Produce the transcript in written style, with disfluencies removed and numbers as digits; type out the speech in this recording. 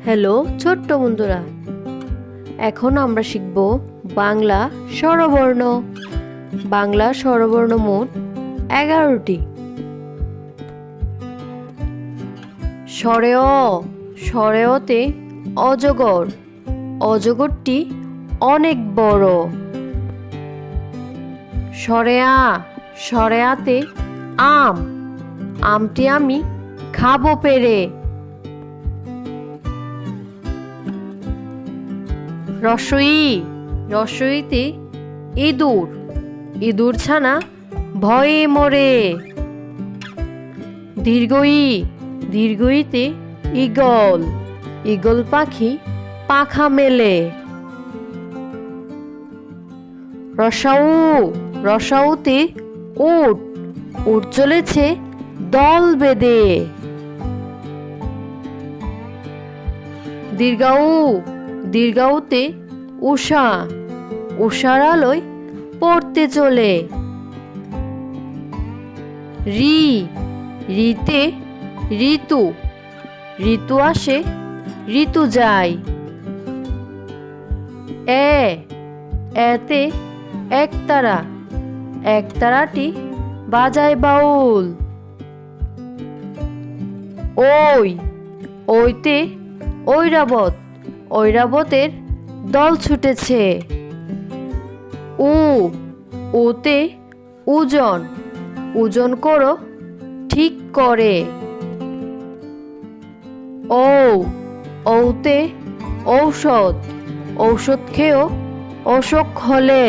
Hello ছোট্ট বন্ধুরা, এখন আমরা শিখব বাংলা স্বরবর্ণ। বাংলা স্বরবর্ণ মোট 11টি। স্বরে অ, স্বরে অতে অজগর, অজগরটি অনেক বড়। স্বরে আ, স্বরে আতে আম, আমটি আমি খাবো পেরে। রস্বই, রস্বইতে ইঁদুর, ইঁদুর ছানা ভয়ে মরে। দীর্ঘই, দীর্ঘইতে ঈগল, ঈগল পাখি পাখা মেলে। রসাউ, রসাউতে উট, উট চলেছে দল বেঁধে। দীর্ঘাউ, দীর্ঘাউতে উষা, উষার আলোয় পড়তে চলে। রি, রিতে ঋতু, ঋতু আসে ঋতু যায়। এ, এতে একতারা, একতারাটি বাজায় বাউল। ওই, ওইতে ঐরাবত, ঐরাবতের দল ছুটেছে। উ, ওতে ওজন, ওজন করো ঠিক করে। ও, ওতে ঔষধ, ঔষধ খেয়েও অসুখ হলে।